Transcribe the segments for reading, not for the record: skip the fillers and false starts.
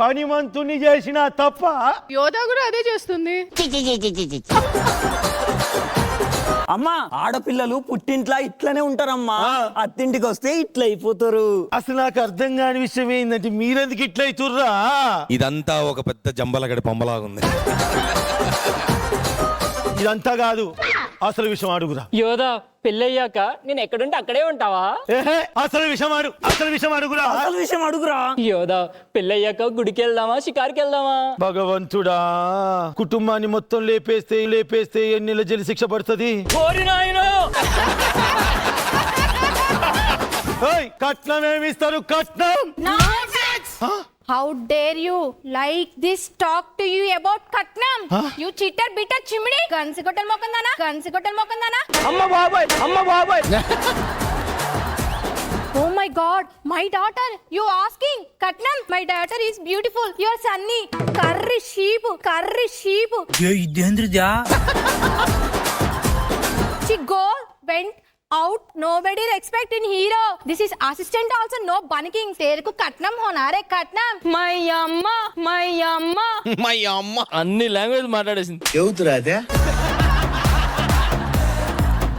పనిమంతుని చేసిన తప్ప యోధా కూడా అదే చేస్తుంది. అమ్మా ఆడపిల్లలు పుట్టింట్లా ఇట్లనే ఉంటారమ్మా, అత్తింటికి వస్తే ఇట్లా అయిపోతారు. అసలు నాకు అర్థం కాని విషయం ఏంటంటే మీరెందుకు ఇట్లా అవుతుర్రా? ఇదంతా ఒక పెద్ద జంబలగడి పంబలాగుంది. ఇదంతా కాదు, అసలు విషయం అడుగురా. యోధా పెళ్ళయ్యాక నేను ఎక్కడుంటే అక్కడే ఉంటావా? అసలు విషయం అడుగురా. అసలు విషయం అడుగురా. యోధా పెళ్ళయ్యాక గుడికి వెళ్దామా, షికార్కి వెళ్దామా? భగవంతుడా, కుటుంబాన్ని మొత్తం లేపేస్తే ఎన్ని నెలల జైలు శిక్ష పడుతుంది? కట్నం ఏమిస్తారు? కట్నం How dare you like this talk to you about Katnam? You cheater, bitter chimney. Gansi kotal mokandana. అమ్మ బాబాయ్. Oh my God, my daughter. You asking Katnam? My daughter is beautiful. Your sunny. Curry sheep. ఇదేంద్రిదా? She went out. Nobody respect in hero. This is assistant also. No bunking. Tereku Katnam honare Katnam. My amma. అన్ని language మాట్లాడేసింది.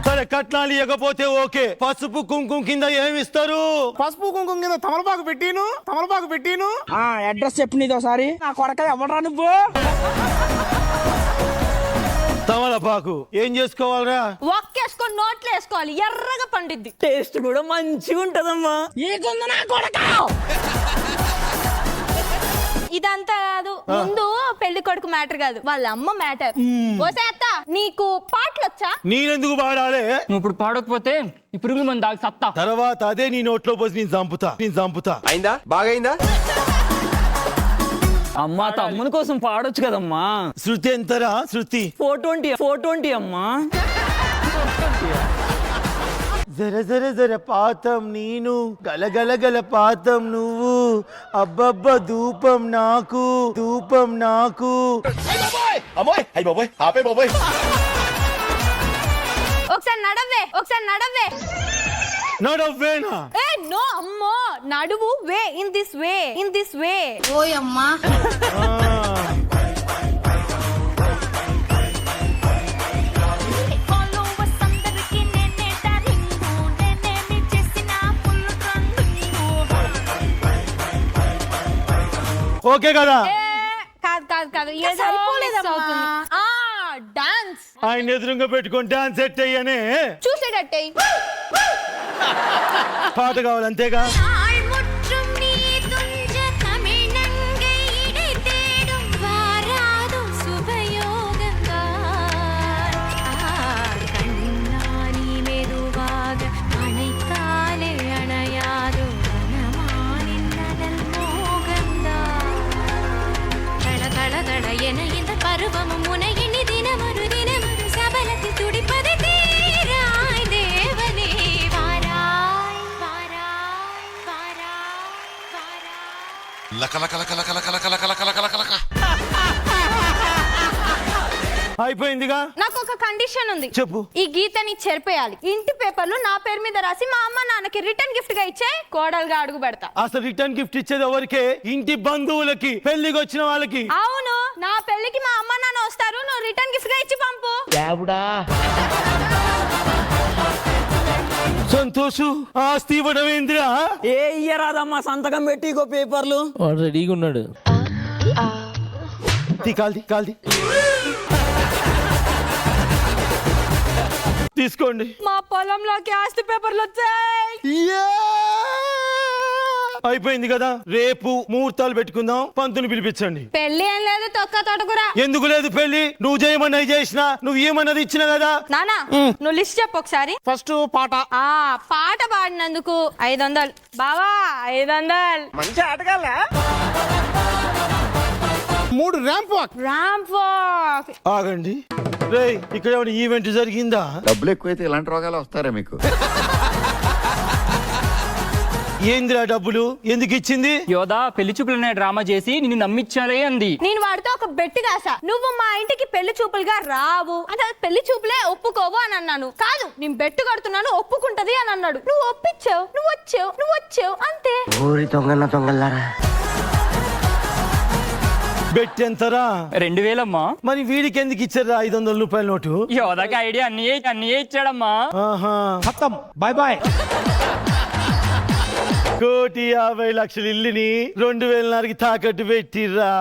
సరే, కట్నాలు ఇవ్వకపోతే okay. పసుపు కుంకుమ కింద ఏమిస్తారు? పసుపు కుంకుమ కింద తమలపాకు పెట్టిను. అడ్రస్ చెప్పు నీది ఒకసారి. నా కొడక ఎవడరా నువ్వు? తమలపాకు ఏం చేసుకోవాలరా? ఒక్కేసుకొని నోట్లో వేసుకోవాలి, ఎర్రగా పండిద్ది. టేస్ట్ కూడా మంచిగా ఉంటదమ్మా. ఏకుంది నా కొడక? ఇదంతా కాదు, ముందు పెళ్లి కొడుకు మ్యాటర్ కాదు, వాళ్ళ అమ్మ మ్యాటర్. ఓసే అత్త, నీకు పాటలు వచ్చా? నేనెందుకు పాడాలి? నువ్వు ఇప్పుడు పాడకపోతే ఈ పురుగులు మన దాగి సత్తా. తర్వాత అదే నీ నోట్లో పోసి నేను చంపుతా. అయిందా? బాగైందా? అమ్మా తమ్ముని కోసం పాడొచ్చు కదమ్మా. శృతి ఎంతరా? శృతి 420 అమ్మా. జర పాతం నేను, గలగల పాతం నువ్వు, అబ్బబ్బ ధూపం నాకు. ఒకసారి నడవే. నడవ్వేనా? నో అమ్మో, నడువు. Way in this way. ఓయమ్మా. ఓకే కదా? కాదు. డాన్స్ ఆయన ఎదురుగా పెట్టుకొని డాన్స్ సెట్ అయ్యనే చూసేటట్టే. పాట కావాలి అంతేగా? అయిపోయిందిగా. నాకు ఒక కండిషన్ ఉంది. చెప్పు. ఈ గీతని చెరిపేయాలి. ఇంటి పేపర్లు నా పేరు మీద రాసి మా అమ్మ నాన్నకి రిటర్న్ గిఫ్ట్ గా ఇచ్చే కోడలుగా అడుగు పెడతా. అసలు రిటర్న్ గిఫ్ట్ ఇచ్చేది ఎవరికే? ఇంటి బంధువులకి, పెళ్లికి వచ్చిన వాళ్ళకి. అవును, నా పెళ్లికి మా అమ్మ నాన్న వస్తారు, నువ్వు రిటర్న్ గిఫ్ట్ గా ఇచ్చి పంపు. సంతోషు, ఆస్తి ఇవ్వడం ఏందిరా? ఏ ఇయ్యరాదమ్మా, సంతకం పెట్టి ఇగో పేపర్లు. రెడీగా ఉన్నాడు. కాల్ది తీసుకోండి. మా పొలంలోకి ఆస్తి పేపర్లు వచ్చాయి. అయిపోయింది కదా, రేపు ముహూర్తాలు పెట్టుకుందాం. పంతుని పిలిపించండి. పెళ్లి ఏం లేదు, తొక్క తోటకూర. ఎందుకు లేదు పెళ్లి? నువ్వు చేయమన్నది చేసినా, నువ్వు ఏమన్నది ఇచ్చినా కదా. నానా, నువ్వు లిస్ట్ చెప్పు ఒకసారి. ఫస్ట్ పాట. పాట పాడినందుకు 500. బావా 500. మంచి ఆటగాళ్ళ. 3 ర్యాంప్ వాక్. ఆగండి రేయ్, ఇక్కడ ఏమైనా ఈవెంట్ జరిగిందా? డబ్బులు ఎక్కువైతే ఇలాంటి రోగాలు వస్తారా మీకు? ఏందిరా డబ్బులు? ఎందుకు ఇచ్చింది? యోధా పెళ్లి చూపులనే డ్రామా చేసి నిన్ను నమ్మించాలే అంది. నేను వాడితో ఒక బెట్టు కాసా, నువ్వు మా ఇంటికి పెళ్లి చూపులుగా రావు అంటే పెళ్లి చూపులే ఒప్పుకోవు అని అన్నాను. కాదు, నేను బెట్టు కడుతున్నాను, ఒప్పుకుంటది అని అన్నాడు. నువ్వు ఒప్పించావు, నువ్వు వచ్చావు అంతే. ఊరి దొంగల్లారా. బెట్ ఎంతరా? 2000 అమ్మా. మరి వీడికి ఎందుకు ఇచ్చారా 500 రూపాయల నోటు? యోధాకి ఐడియా అన్ని ఇచ్చాడమ్మా. ఆహా, బాయ్ బాయ్. 1,50,00,000 ఇల్లుని 2,000కి తాకట్టు పెట్టిర్రా.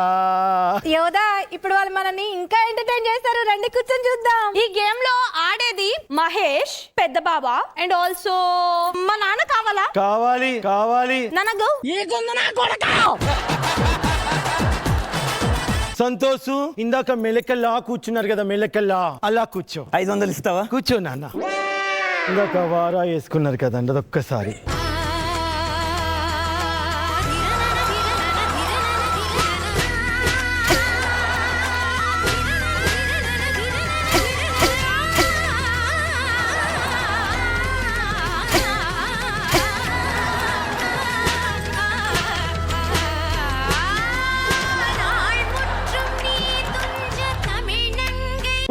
యోదా ఇప్పుడు వాళ్ళు మనల్ని ఇంకా ఎంటర్టైన్ చేస్తారు. రండి కూర్చొని చూద్దాం. ఈ గేమ్ లో ఆడేది మహేష్, పెద్ద బాబా అండ్ ఆల్సో మా నాన్న కావాలా? కావాలి కావాలి. నాన్నగో సంతోష్, ఇందాక మెలకల్లా కూర్చున్నారు కదా, మెలకల్లా అలా కూర్చో. 500 ఇస్తావా? కూర్చో నాన్న. ఇందాక వారా వేసుకున్నారు కదండి, అదొక్కసారి.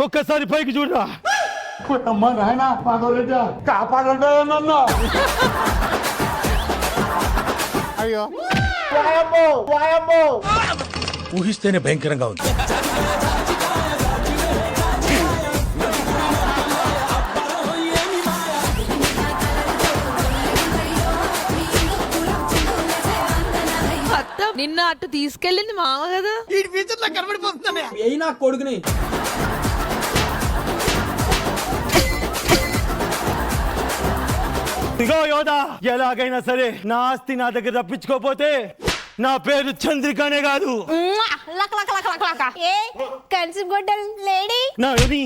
ఒక్కసారి పైకి చూడరా. అమ్మా నాయన కాపాడండి నన్ను. అయ్యో వాయమ్మో వాయమ్మో. ఊహిస్తేనే భయంకరంగా ఉంది. నిన్న అటు తీసుకెళ్ళింది మామ కదా. ఏ నా కొడుకుని. ఇగో యోధా, ఎలాగైనా సరే నా ఆస్తి నా దగ్గర తప్పించుకోపోతే నా పేరు చంద్రికనే కాదు. ఏ కన్సిగొడ్డల్ లేడీ నా ఇది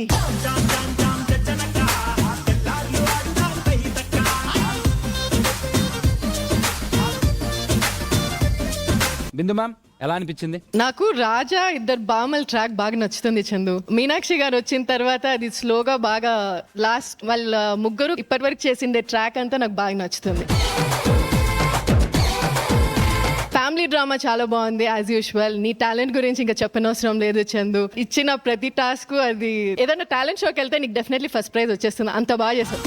బిందు మ్యామ్ ఎలా అనిపించింది? నాకు రాజా ఇద్దరు బామల్ ట్రాక్ బాగా నచ్చుతుంది చందు. మీనాక్షి గారు వచ్చిన తర్వాత అది స్లోగా బాగా లాస్ట్ వాళ్ళ ముగ్గురు ఇప్పటి వరకు చేసిండే ట్రాక్ అంతా నాకు బాగా నచ్చుతుంది. ఫ్యామిలీ డ్రామా చాలా బాగుంది యాజ్ యూజువల్. నీ టాలెంట్ గురించి ఇంకా చెప్పనవసరం లేదు చందు. ఇచ్చిన ప్రతి టాస్క్ అది ఏదైనా టాలెంట్ షోకి వెళ్తే నీకు డెఫినెట్లీ ఫస్ట్ ప్రైజ్ వచ్చేస్తుంది. అంత బాగా చేస్తావు.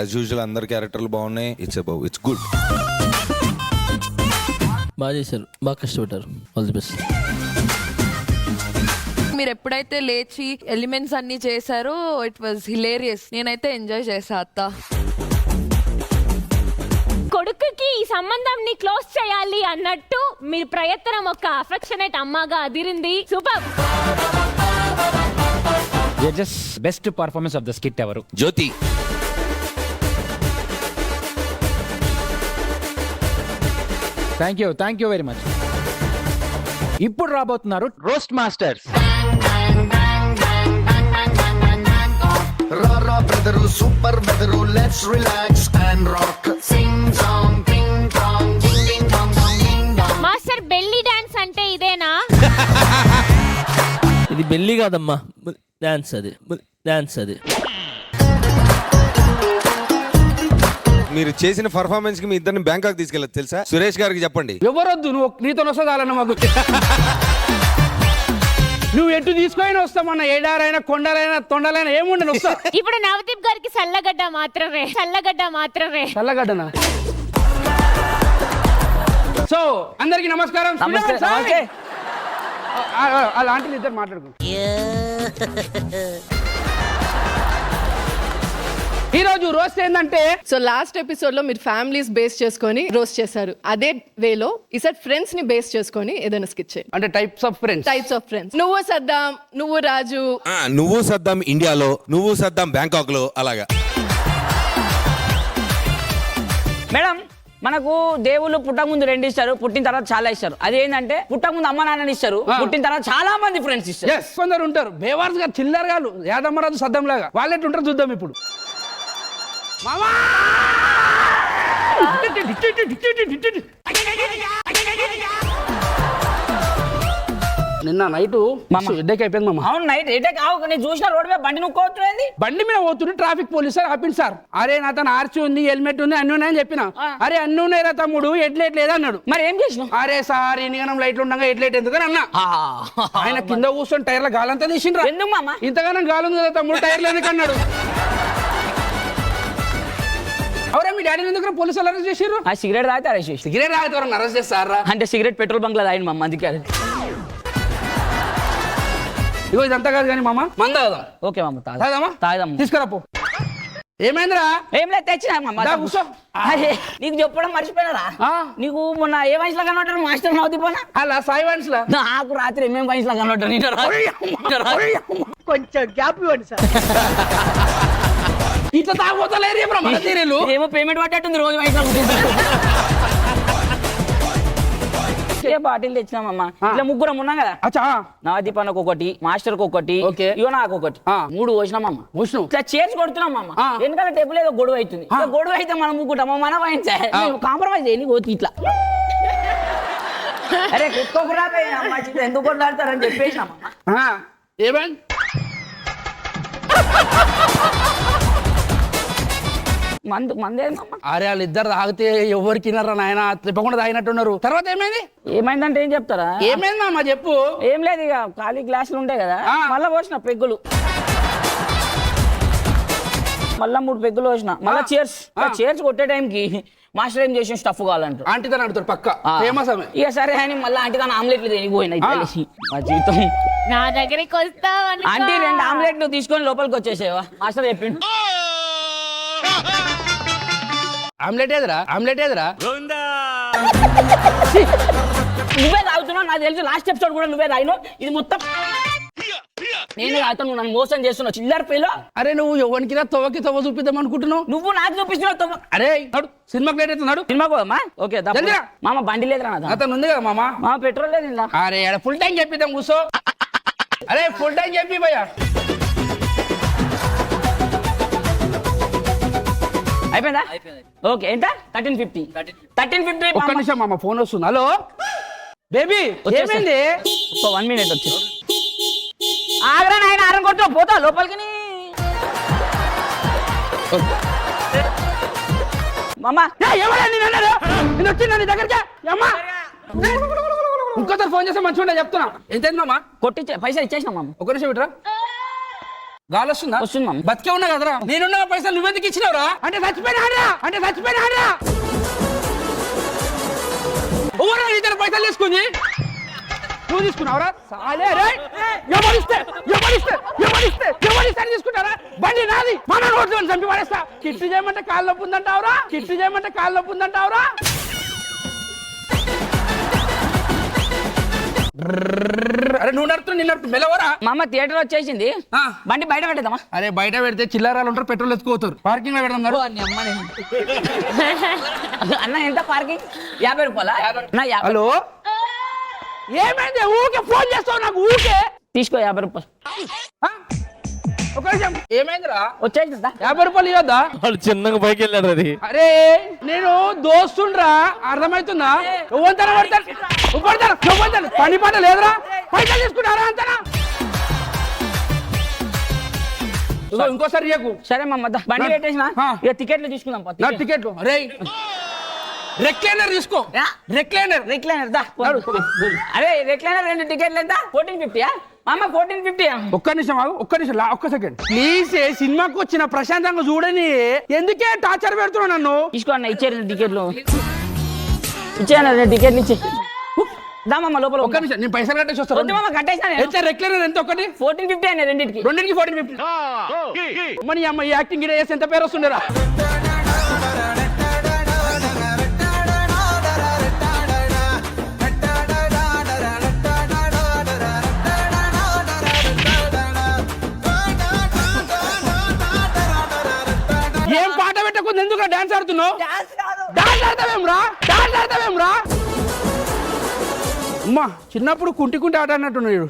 యాజ్ యూజువల్ అందరి క్యారెక్టర్లు బాగున్నాయి. It's good. బాగా చేశారు, బాగా కష్టపడ్డారు. All the best. మీరు ఎప్పుడైతే లేచి ఎలిమెంట్స్ అన్ని చేశారో ఇట్ వాజ్ హిలేరియస్. నేనైతే ఎంజాయ్ చేసా అత్త. కొడుకుకి ఈ సంబంధంని క్లోజ్ చేయాలి అన్నట్టు మీ ప్రయత్నం ఒక అఫెక్షనేట్ అమ్మగా అదిరింది. Super. Judges best performance of the skit ఎవరు? Jyothi. Thank you very much. ఇప్పుడు రాబోతున్నారు రోస్ట్ మాస్టర్స్. సూపర్ బెదరు let's relax and rock. Sing song టింగ్ టాంగ్ జింగ్ జింగ్ టాంగ్ టాంగ్ జింగ్ టాంగ్. మాస్టర్ బెల్లీ డాన్స్ అంటే ఇదేనా? ఇది బెల్లి కాదమ్మా, డాన్స్ అది, డాన్స్ అది. మీరు చేసిన పర్ఫార్మెన్స్ కి మీ ఇద్దరిని బ్యాంకాక్ తీసుకెళ్ళదు తెలుసా? సురేష్ గారికి చెప్పండి. ఎవరొద్దు, నువ్వు నీతో వస్తుందాలన్న మాకు. నువ్వు ఎటు తీసుకొని వస్తామన్నా, ఏడారైనా కొండలైనా తొండలైనా ఏముండను వస్తా. ఇప్పుడు నవదీప్ గారికి చల్లగడ్డ మాత్రమే, చల్లగడ్డ మాత్రమే. చల్లగడ్డనా? సో అందరికి నమస్కారం. అలాంటి ఇద్దరు మాట్లాడుకో. ఈ రోజు రోస్ట్ ఏంటంటే, సో లాస్ట్ ఎపిసోడ్ లో మీరు ఫ్యామిలీస్ బేస్ చేసుకొని రోస్ట్ చేశారు. అదే వేలో ఈసారి ఫ్రెండ్స్ ని బేస్ చేసుకొని ఏదైనా స్కిట్ చేయండి. అంటే టైప్స్ ఆఫ్ ఫ్రెండ్స్. నువ్వు సద్దాం, నువ్వు రాజు. నువ్వు సద్దాం ఇండియాలో, నువ్వు సద్దాం బ్యాంకాక్ లో, అలాగా. మేడం, మనకు దేవుళ్ళు పుట్టక ముందు 2 ఇస్తారు, పుట్టిన తర్వాత చాలా ఇస్తారు. అది ఏంటంటే పుట్టక ముందు అమ్మ నాన్నని ఇస్తారు, పుట్టిన తర్వాత చాలా మంది ఫ్రెండ్స్ ఇస్తారు. కొందరు ఉంటారు బేవార్స్ గారు, చిల్లర గారు, యాదమ్మరాజు సద్దం లాగా. వాళ్ళు ఎట్లుంటారు చూద్దాం ఇప్పుడు. నిన్న నైట్ హెడ్ఏక్ అయిపోయింది మామ. అవును, నైట్ హెడ్ఏక్. నేను చూసిన రోడ్ మీద బండి నువ్వు బండి మీద పోతుంటే ట్రాఫిక్ పోలీస్ సార్ ఆపింది. సార్, అరే నా తన ఆర్సీ ఉంది, హెల్మెట్ ఉంది, అన్ని ఉన్నాయని చెప్పిన. అరే అన్ని ఉన్నాయిరా తమ్ముడు, హెడ్లైట్ లేదా అన్నాడు. మరి ఏం చేసినావు? అరే సార్, ఇన్నిగానం లైట్లు ఉండగా హెడ్లైట్ ఎందుకని అన్నా. ఆయన కింద కూర్చొని టైర్ల గాలంతా తీసిండ్రా. ఎందుకు మామ? ఇంతగానం గాలి ఉంది కదా తమ్ముడు, టైర్లు ఎందుకు అన్నాడు. ఎవరా మీ డాడీని ఎందుకు పోలీసులు అరెస్ట్ చేసారు? ఆ సిగరెట్ తాగితే అరెస్ట్ చేసి సిగరెట్ తాగుతారు అరెస్ట్ చేస్తారా? అంటే సిగరెట్ పెట్రోల్ బంక్ లో తాగిన మా అందుకే ఇగో ఇదంతా కాదు కానీ మామ మంద ఓకే మామ తాగదామా? తాగదాం తీసుకురా పో. ఏమైందిరా? ఏం లేదు తెచ్చినా మామ దా కూర్చో. అరే, నీకు చెప్పడం మర్చిపోయినారా నీకు మొన్న ఏ వయసులో కనబడ్డారు మాస్టర్ నవ్వుతీ పోనా అలా సాయి వన్స్లా నాకు రాత్రి ఏమేం వయసులో కనబడ్డారు కొంచెం గ్యాప్ ఇవ్వండి సార్. ఇట్లా తాగపోతలేరు మన తీరేలు. ఏమో పేమెంట్ పట్టేట్టుంది రోజు వయసులో బాటిల్ తెచ్చినామమ్మా ఇట్లా ముగ్గురం ఉన్నాం కదా. అచ్చా నవదీప్ అన్నకు ఒకటి మాస్టర్ కు ఒకటి ఓకే. ఇవో నాకు ఒకటి 3 పోసినామమ్మ. ఇట్లా చేర్చి కొడుతున్నామమ్మ. ఎందుకంటే టేబుల్ ఏదో గొడవ అవుతుంది. గొడవ అయితే మనం ముగ్గుతాం మన వాయించా కాంప్రమైజ్ అయ్యి పోతుంది ఇట్లా. అరే కుక్కకురా ఎందుకు కొట్లాడతారని చెప్పేసినామమ్మ. ఏమైంది? మందేమమ్మ. అరే వాళ్ళు ఇద్దరు తాగితే ఎవరికి వినరా నాయన తిప్పకుండా తాగినట్టున్నారు. తర్వాత ఏమైంది? ఏమైందంటే ఏం చెప్తారా? ఏమైంది మామ చెప్పు. ఏం లేదు ఇక ఖాళీ గ్లాసులు ఉంటాయి కదా మళ్ళా పోసిన పెగ్గులు మళ్ళా 3 పెగ్గులు పోసిన మళ్ళా చేర్స్ కొట్టే టైంకి మాస్టర్ ఏం చేసిన స్టఫ్ కావాలంటారు. ఆంటీ తన అడుగుతారు పక్క ఫేమస్ ఆమె. ఇక సరే అని మళ్ళీ ఆంటీ తన ఆమ్లెట్లు తినిపోయినాయి మా జీవితం. నా దగ్గరికి వస్తావు ఆంటీ 2 ఆమ్లెట్లు తీసుకొని లోపలికి వచ్చేసేవా మాస్టర్ చెప్పిండు. ఆమ్లెట్ ఏదిరా? ఆమ్లెట్ ఏదిరా? నువ్వే తాగుతున్నావు నాకు తెలుసు. లాస్ట్ ఎపిసోడ్ కూడా నువ్వే తాగినావు. ఇది మొత్తం నేనే తాగుతాను. నువ్వు నన్ను మోసం చేస్తున్నావు చిల్లర పేలో. అరే నువ్వు ఎవరికి తవ్వకి తవ్వ చూపిద్దాం అనుకుంటున్నావు. నువ్వు నాకు చూపిస్తున్నావు తవ్వ. అరే నడు సినిమాకి లేట్ అవుతున్నాడు. సినిమాకు పోదామా? ఓకే జల్దిరా. మామ బండి లేదురా నాదా? అతను ఉంది కదా మామ. మామ పెట్రోల్ లేదు ఇలా. అరే ఫుల్ ట్యాంక్ చెప్పిద్దాం కూర్చో. అరే ఫుల్ ట్యాంక్ చెప్పి భయ్యా. అయిపోయిందా? ఓకే ఎంత? 1350. 1350. ఒక్క నిమిషం మామ ఫోన్ వస్తుంది. హలో బేబీ ఏమైంది? 1 మినిట్ వచ్చి ఆగ్రా నాయన ఆరం కొట్టు పోతా లోపలికి. మామ ఎవరా నేను అన్నాడు? నేను వచ్చిందా నీ దగ్గరికి? అమ్మా ఇంకోసారి ఫోన్ చేస్తే మంచిగా ఉండే చెప్తున్నా. ఎంతైంది మామ? కొట్టి పైసలు ఇచ్చేసిన మామ. ఒక నిమిషం విట్రా. గాలి వస్తుందా? వస్తుంది మామ. బతికే ఉన్నా కదరా. నేనున్న పైసలు నువ్వెందుకు ఇచ్చినావురా? అంటే చచ్చిపోయినా ఎవరా ఇద్దరు పైసలు తీసుకుంది? నువ్వు తీసుకున్నావురా? సాలే రే. ఎవరిస్తే తీసుకుంటారా? బండి నాది. మన రోడ్డు చంపి పడేస్తా. కిట్టు చేయమంటే కాళ్ళు నొప్పి ఉందంటావురా? అరే నువ్వు నడుపుతున్నా నిన్న మెలవరా? మా అమ్మ థియేటర్ వచ్చేసింది. బండి బయట పెట్టేద్దామా? అరే బయట పెడితే చిల్లరాలు ఉంటారు, పెట్రోల్ ఎత్తుకోతారు. పార్కింగ్ లో పెడదాం. అన్న ఎంత పార్కింగ్? 50 రూపాయలా? హలో ఏమైంది? ఊకే ఫోన్ చేస్తావు నాకు ఊకే. తీసుకో 50 రూపాయలు. ఒక నిమిషం. ఏమైందిరా? వచ్చేసిందా? 50 రూపాయలు ఇవ్వద్దా? వాడు చిన్నగా పైకి వెళ్ళాడు. అది అరే నేను దోస్తుండ్రా అర్థమవుతుందా? పడతారు పని పాట లేదురా. పైసలు తీసుకున్నారా అంతనా? ఇంకోసారి సరే మమ్మ బండి పెట్టేసిన ఇక టికెట్లు తీసుకుందాం. టికెట్లు రే రెక్లైనర్ తీసుకో. రెక్లైనర్ దా. అరే రెక్లైనర్ 2 టికెట్లు ఎంత? 1450. మామ 1450. ఒక్క నిమిషం ఒక్క సెకండ్ ప్లీజ్. సినిమాకి వచ్చిన ప్రశాంతంగా చూడని ఎందుకే టార్చర్ పెడుతున్నావు నన్ను? తీసుకో అన్న ఇచ్చారు టికెట్లు. ఇచ్చాను టికెట్లు ఇచ్చే దామమ్మ లోపల. ఒక్క నిమిషం నేను పైసలు కట్టేసి వస్తాను. కట్టేసిన రెక్లైనర్ ఎంత? ఒకటి 1450 అయినా రెండింటికి 1450. మన అమ్మ ఈ యాక్టింగ్ గిడ చేసి ఎంత పేరు వస్తుండరా? ఏం పాట పెట్టకుండా ఎందుకు డాన్స్ ఆడుతున్నావు? డాన్స్ ఆడతావేమ్రా? అమ్మా చిన్నప్పుడు కుంటి ఆట అన్నట్టున్నాడు.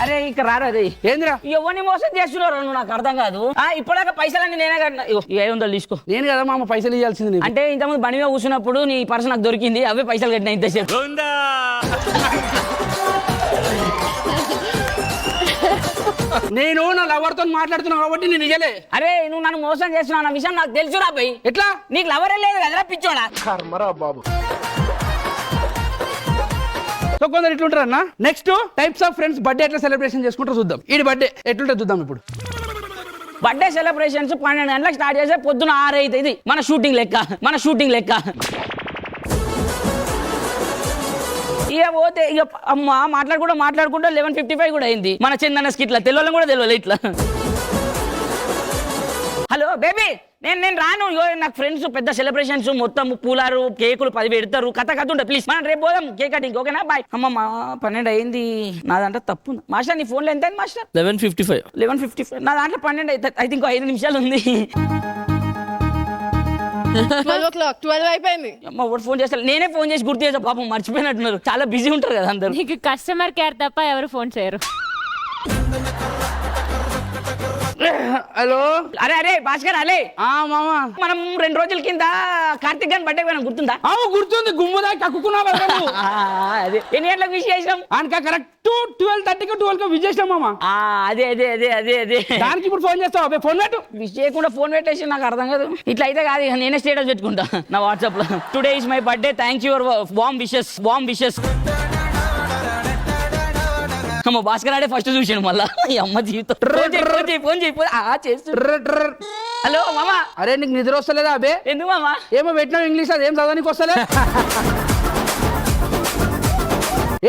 అరే ఇక రారా రే. ఏందిరా? ఎవరిని మోసం చేస్తున్నారు నాకు అర్థం కాదు. ఇప్పటిదాకా పైసలన్నీ నేనే కట్టినా. 500 తీసుకో. నేను కదా మామ పైసలు ఇవ్వాల్సింది. అంటే ఇంతకుముందు బండి మీద కూర్చున్నప్పుడు నీ పర్స్ నాకు దొరికింది. అవే పైసలు కట్టినా ఇంతసేపు. నేను నా లవర్ తో మాట్లాడుతున్నావు కాబట్టి నేను ఇయ్యలే. అరే నువ్వు నన్ను మోసం చేస్తున్నావు అన్న విషయం నాకు తెలుసురా పోయి. ఎట్లా? నీకు లవరే లేదు కదరా పిచ్చోడా. బాబు సో కొందరు ఇట్లుంటారు అన్న. Next types of friends birthday ఎట్లా సెలబ్రేషన్ చేసుకుంటారో చూద్దాం. ఈ బర్త్డే ఎట్లుంటే చూద్దాం ఇప్పుడు. బర్త్డే సెలబ్రేషన్స్ 12 గంటలకు స్టార్ట్ చేస్తే పొద్దున 6 అవుతుంది మన షూటింగ్ లెక్క ఇక పోతే ఇక అమ్మ మాట్లాడుకుంటూ 11:55 కూడా అయింది. మన చందన స్కిట్ల తెలియని కూడా తెలియదు ఇట్లా. హలో బేబీ నేను రాను. నాకు ఫ్రెండ్స్ పెద్ద సెలబ్రేషన్స్ మొత్తం పూలారు కేకులు 10 పెడతారు కథ ఉంటుంది. ప్లీజ్ మనం రేపు పోదాం కేక్ కటింగ్ ఓకేనా? బాయ్. అమ్మ 12 అయింది నా దాంట్లో తప్పు. మాస్టర్ నీ ఫోన్లో ఎంత అయింది మాస్టర్? 11:55 నా దాంట్లో 12 అయితే ఐ థింక్ 5 నిమిషాలు ఉంది. 12 అయిపోయింది. అమ్మ ఒకటి ఫోన్ చేస్తా. నేనే ఫోన్ చేసి గుర్తు చేసా పాపం మర్చిపోయినట్టున్నారు. చాలా బిజీ ఉంటారు కదా అందరు. నీకు కస్టమర్ కేర్ తప్ప ఎవరు ఫోన్ చేయరు. హలో అరే భాస్కర్ అలే మామ మనం 2 రోజుల కింద కార్తిక్ గారి బర్త్డే పోయినా గుర్తుందా? గుర్తుంది. గుమ్ముదా కక్కుకున్నావు అదే ఎన్ని గంటలకు విష్ చేసాం? అనక కరెక్ట్ 12:30కి 12కి విష్ చేసాం మామ. అదే దానికి ఇప్పుడు ఫోన్ చేస్తావు? ఫోన్ పెట్టు. విష్ చేయకుండా ఫోన్ పెట్టేసి నాకు అర్థం కాదు. ఇట్లా అయితే కాదు ఇక నేనే స్టేటస్ పెట్టుకుంటా నా వాట్సాప్ లో. Today is my birthday, thank your warm wishes. అమ్మ భాస్కర్ ఆడే ఫస్ట్ చూసాను మళ్ళా ఈ అమ్మ జీవితం. ఫోన్ చేయి చేస్తు. హలో మామా. అరే నీకు నిద్ర వస్తలేదా అబే? ఎందుకు మామా? ఏమో పెట్టినావు ఇంగ్లీష్, అది ఏం చదవడానికి వస్తలే.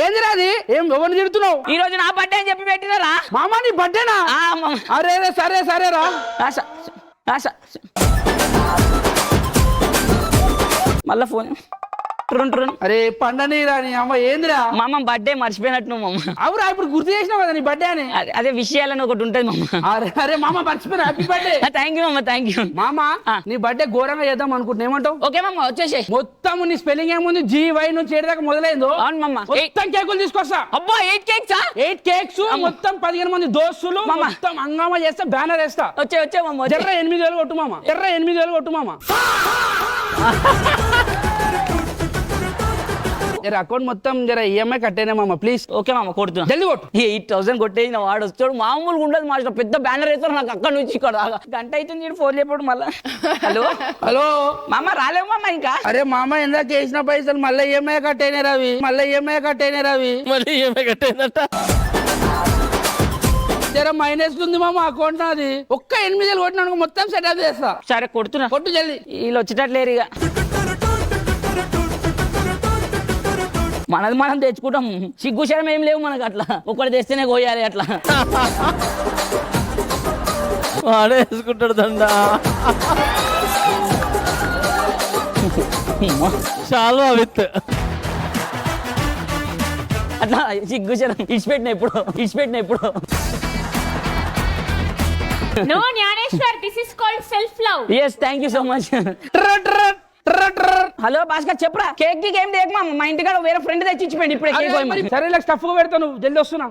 ఏందిరా అది? ఏం ఎవరిని తిడుతున్నావు? ఈ రోజు నా బర్త్డే అని చెప్పి పెట్టినారా మామా? నీ బర్త్డేనా? అరే సరే రా. మళ్ళా ఫోన్ అరే పండని రాని అమ్మ. ఏందిరా మామ బర్త్డే మర్చిపోయినట్టు మామ. అవురా ఇప్పుడు గుర్తు చేసినావు కదా నీ బర్త్డే అని. అదే విషయాలని ఒకటి ఉంటుంది మామ. అరే మామ మర్చిపోయినా. Happy birthday. థ్యాంక్ యూ మామ, థ్యాంక్ యూ మామ. నీ బర్త్డే ఘోరంగా చేద్దాం అనుకుంటున్నా, ఏమంటావు? ఓకే మామ వచ్చేసే. మొత్తం నీ స్పెల్లింగ్ ఏముంది GY నుంచి ఏడాక మొదలైందో. అవును మామ. మొత్తం కేకులు తీసుకొస్తా. అబ్బా 8 కేక్సా? 8 కేక్స్ మొత్తం 15 మంది దోస్తులు మొత్తం హంగామా చేస్తా, బ్యానర్ వేస్తా. వచ్చే మామ. జర్ర 8,000 కొట్టు మామ. జర్ర 8,000 కొట్టు మామ. జర అకౌంట్ మొత్తం జర EMI కట్టేనా మామ ప్లీజ్. ఓకే మామ కొడుతున్నా. జల్దీ కొట్టు. 8,000 కొట్టేసి నా వాడు వచ్చాడు. మామూలుగా ఉండదు మాస్టర్, పెద్ద బ్యానర్ వేస్తారు నాకు అక్కడ నుంచి ఇక్కడ దాకా. గంట అయితే ఫోన్ చేయప్పుడు మళ్ళా. హలో మామ రాలేవు మామ ఇంకా? అరే మామ ఎందాక వేసిన పైసలు మళ్ళీ EMI కట్టేనే రవి. మళ్ళీ ఏమే కట్టేదట. జర మైనస్ ఉంది మామ అకౌంట్ నాది. ఒక్క 8,000 కొట్టినా మొత్తం సెటప్ చేస్తా. సరే కొడుతున్నా. కొట్టు జల్దీ. వీళ్ళు వచ్చేటట్లేరు ఇక. మనది మనం తెచ్చుకుంటాం. సిగ్గుశరం ఏం లేవు మనకు అట్లా. ఒకటి తెస్తేనే కోయాలి అట్లా. వాడే వేసుకుంటాడు దండ. చాలా విత్ అట్లా సిగ్గుశరం ఇచ్చిపెట్టిన ఎప్పుడు. No Gnaneshwar, this is called self love. yes thank you so much. Hello Bhaskar చెప్పరా. కేక్ ఏం దేక్ మా ఇంటికాడ వేరే ఫ్రెండ్ తెచ్చి ఇచ్చిపోయింది ఇప్పుడే కేక్. సరే ఇలా స్టఫ్ పెడతాను, జల్దీ వస్తున్నా.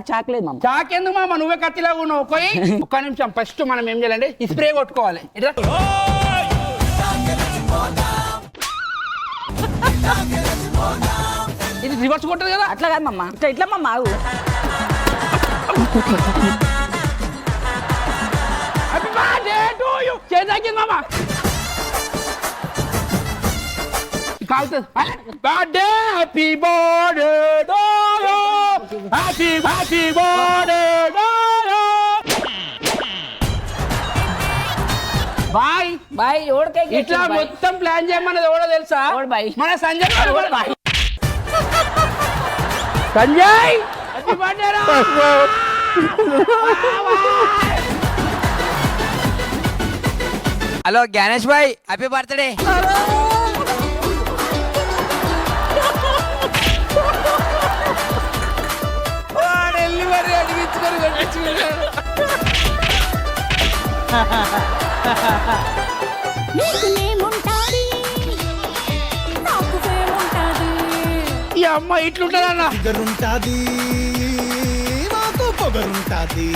చాక్లేదు మామ. చాకెందుకు మామ, నువ్వే కత్తిలాగా ఉన్నావు. పోయి ఒక్క నిమిషం. ఫస్ట్ మనం ఏం చేయాలంటే ఈ స్ప్రే కొట్టుకోవాలి. ఇది రివర్స్ కొట్టదు కదా? అట్లా కాదు మమ్మ, ఇట్లా మమ్మ. Happy birthday to you. చేద్దాకి మామ కాల్తుంది. Birthday happy birthday to you. Happy birthday to you. Bye bye. ఎవడు కేక్ ఇట్లా మొత్తం ప్లాన్ చేయమన్నది ఎవడో తెలుసా? బాయ్ మన సంజయ్. బాయ్. సంజయ్ హ్యాపీ బర్త్డే రా. హలో జ్ఞానేష్ భాయ్, హ్యాపీ బర్త్డే. ఈ అమ్మ ఇట్లుంటదన్న. పొగరుంటాది మాకు పొగరుంటాది.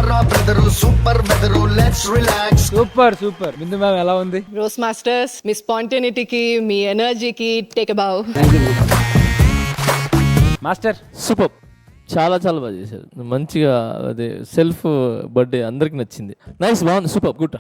రా బ్రదరు సూపర్ బెదరు let's relax. Super Bindu ma'am ఎలా ఉంది? రోస్ట్ మాస్టర్స్, మీ స్పాంటేనిటీకి, మీ ఎనర్జీకి take a bow. Master super. చాలా చాలా బాగా చేశారు. మంచిగా అదే సెల్ఫ్ బర్త్డే అందరికి నచ్చింది. నైస్, బాగుంది, సూపర్, గుడ్.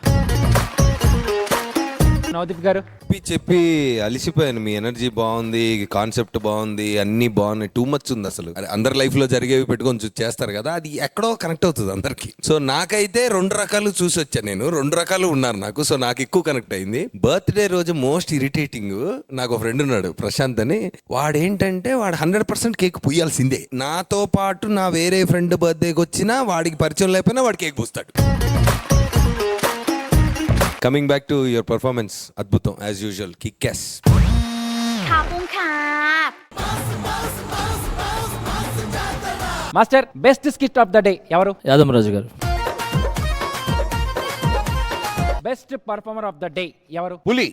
నవదీప్ గారు చెప్పి చెప్పి అలిసిపోయాను. మీ ఎనర్జీ బాగుంది, కాన్సెప్ట్ బాగుంది, అన్ని బాగున్నాయి. టూ మచ్ ఉంది అసలు. అందరి లైఫ్ లో జరిగేవి పెట్టుకొని చేస్తారు కదా, అది ఎక్కడో కనెక్ట్ అవుతుంది అందరికి. సో నాకైతే 2 రకాలు చూసి వచ్చాను నేను. 2 రకాలు ఉన్నారు నాకు. సో నాకు ఎక్కువ కనెక్ట్ అయింది. బర్త్డే రోజు మోస్ట్ ఇరిటేటింగ్, నాకు ఒక ఫ్రెండ్ ఉన్నాడు ప్రశాంత్ అని. వాడేంటంటే వాడు 100% కేక్ పుయ్యాల్సిందే. నాతో పాటు నా వేరే ఫ్రెండ్ బర్త్డేకి వచ్చినా వాడికి పరిచయం లేకపోయినా వాడు కేక్ పూస్తాడు. Coming back to your performance, అద్భుతం as usual, kick-ass. Master, best skit of the day ఎవరు? Yadamaraju garu. Best performer of the day ఎవరు? Puli.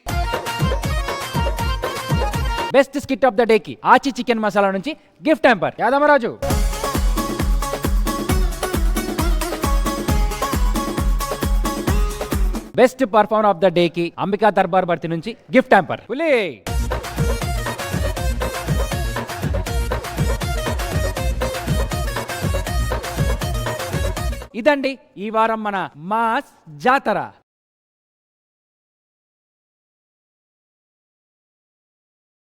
Best skit of the day కి ఆచి చికెన్ మసాలా నుంచి gift hamper Yadamaraju. Best performer of the day కి అంబికా దర్బార్ భర్తీ నుంచి gift hamper పులి. ఇదండి ఈ వారం మన మాస్ జాతర.